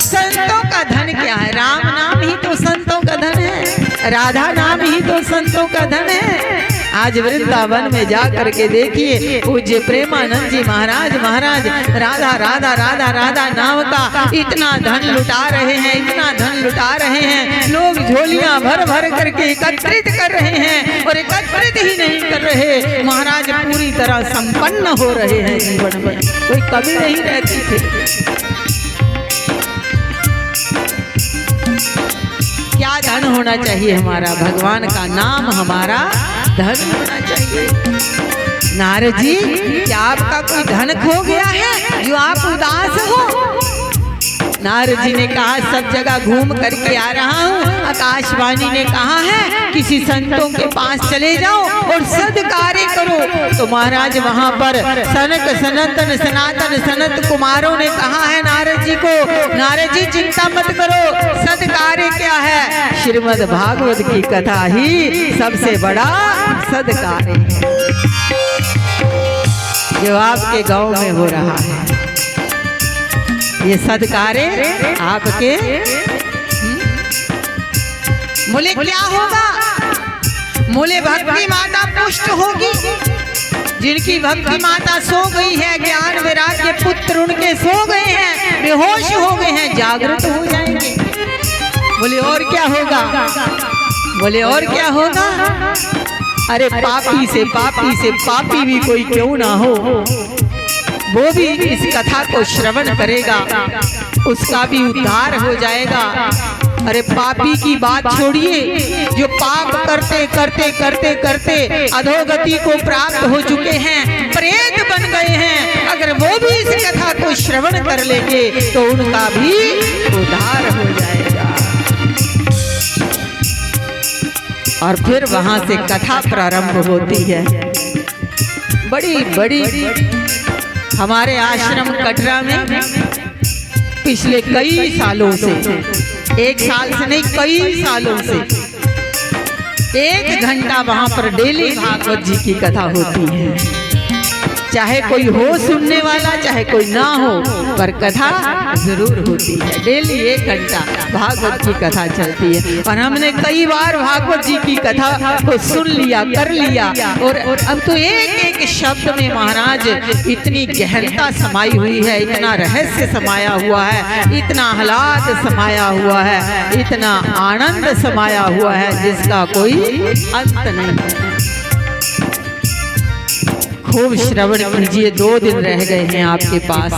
संतों का धन क्या है? राम नाम ही तो संतों का धन है, राधा नाम ही तो संतों का धन है। आज वृंदावन में जा करके देखिए, पूज्य प्रेमानंद जी महाराज राधा राधा राधा राधा नाम का इतना धन लुटा रहे हैं, इतना धन लुटा रहे हैं। लोग झोलियां भर भर करके एकत्रित कर रहे हैं, और एकत्रित ही नहीं कर रहे, महाराज पूरी तरह संपन्न हो रहे हैं। जीवन में कोई कमी नहीं रहती थी। क्या धन होना चाहिए हमारा? भगवान का नाम हमारा धन होना चाहिए। नारद जी क्या आपका कोई धन खो गया है जो आप उदास हो? नारद जी ने कहा सब जगह घूम करके आ रहा हूँ। आकाशवाणी ने कहा है किसी संतों के पास चले जाओ और सद्कार्य करो। तो महाराज वहाँ पर सनक सनातन सनातन सनत कुमारों ने कहा है नारद जी को, नारद जी चिंता मत करो, सद्कार्य क्या है? श्रीमद् भागवत की कथा ही सबसे बड़ा सद्कार्य है जो आपके गांव में हो रहा है। ये सद्कार्य आपके बोले क्या होगा? बोले भक्ति माता पुष्ट होगी। जिनकी भक्ति माता सो गई है, ज्ञान वैराग्य पुत्र उनके सो गए हैं, बेहोश हो गए हैं, जागृत हो जाएंगे। बोले और क्या होगा? बोले और क्या होगा? अरे पापी से पापी भी कोई क्यों ना हो, वो भी इस कथा को श्रवण करेगा, उसका भी उद्धार हो जाएगा। अरे पापी की बात छोड़िए, जो पाप करते करते करते करते अधोगति को प्राप्त हो चुके हैं, प्रेत बन गए हैं, अगर वो भी इस कथा को श्रवण कर लेंगे तो उनका भी उद्धार हो जाएगा। और फिर वहां से कथा प्रारंभ होती है। बड़ी बड़ी हमारे आश्रम कटरा में पिछले कई सालों से, एक साल से नहीं कई सालों से 1 घंटा वहां पर डेली भागवत जी की कथा होती है। चाहे कोई हो सुनने वाला, चाहे कोई ना हो, पर कथा जरूर होती है। डेली 1 घंटा भागवत की कथा चलती है। और हमने कई बार भागवत जी की कथा को सुन लिया, कर लिया, और अब तो एक एक शब्द में महाराज इतनी गहनता समाई हुई है, इतना रहस्य समाया हुआ है, इतना आह्लाद समाया हुआ है, इतना आनंद समाया हुआ है जिसका कोई अंत नहीं है। खूब श्रवण कीजिए। 2 दिन रह गए हैं आपके पास,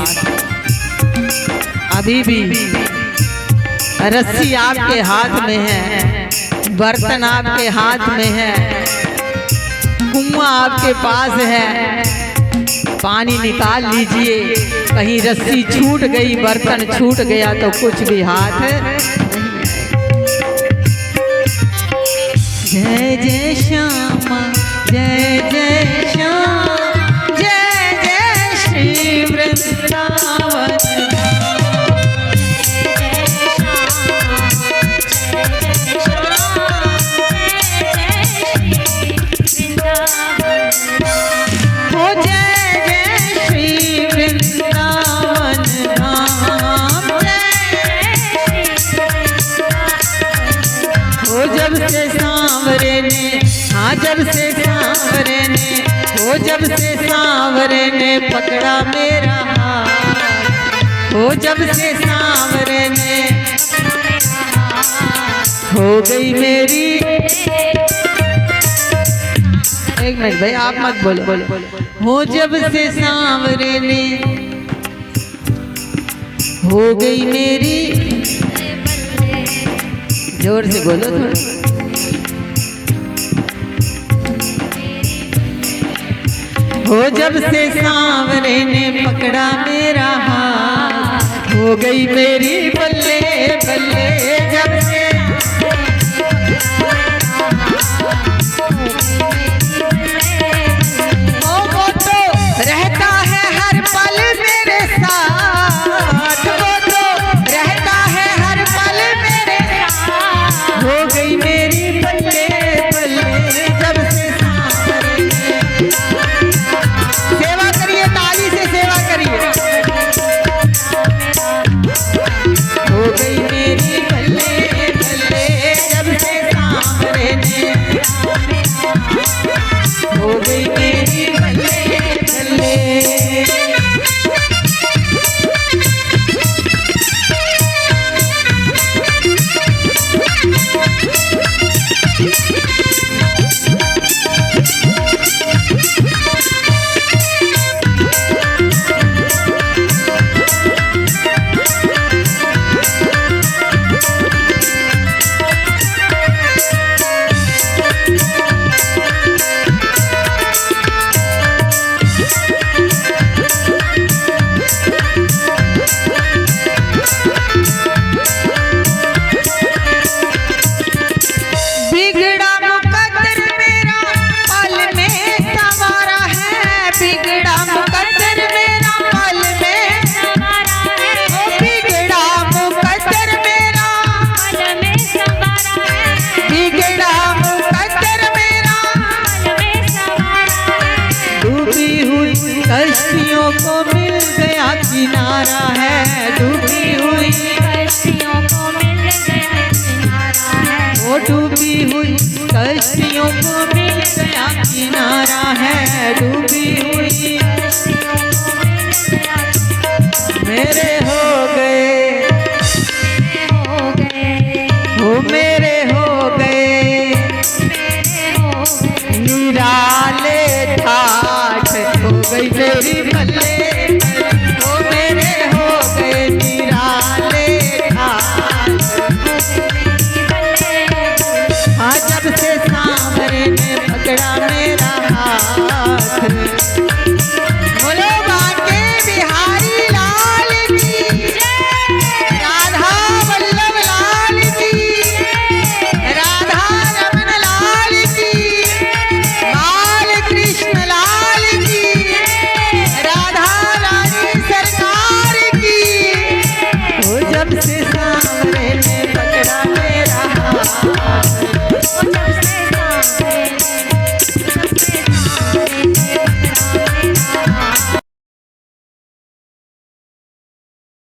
अभी भी रस्सी आपके हाथ में है, बर्तन आपके हाथ में है, कुआं आपके पास है, पानी निकाल लीजिए। कहीं रस्सी छूट गई, बर्तन छूट गया तो कुछ भी हाथ जय जय श्यामा जय जय श्याम जय जय श्री वृंदावन हो जय जय श्री वृंदावन से सांवरे ने, वो जब से सांवरे ने पकड़ा मेरा हाथ, वो जब से सांवरे ने हो गई मेरी। एक मिनट भाई आप मत बोलो। हो जब से सांवरे ने हो गई मेरी, जोर से बोलो थोड़ा। हो जब से सांवरे ने पकड़ा मेरा हाथ, हो गई मेरी बल्ले बल्ले। जब से वो तो रहता है हर पल मेरे साथ, वो तो रहता है हर पल मेरे साथ, हो गई मेरी बल्ले बल्ले। जब से सांवरे ने, सेवा करिए, ताली से सेवा करिए। हो गई मेरी बल्ले बल्ले, जब से सांवरे ने हो गई मेरी बल्ले बल्ले। कश्तियों को मिल गया किनारा है, डूबी हुई कश्तियों को मिल गया किनारा है, वो डूबी हुई कश्तियों को मिल गया किनारा है, डूबी हुई कश्तियों को मिल गया मेरे हो गए, हो गए, वो मेरे हो गए, मेरे हो गए, निराले ठाठ हो गई मेरी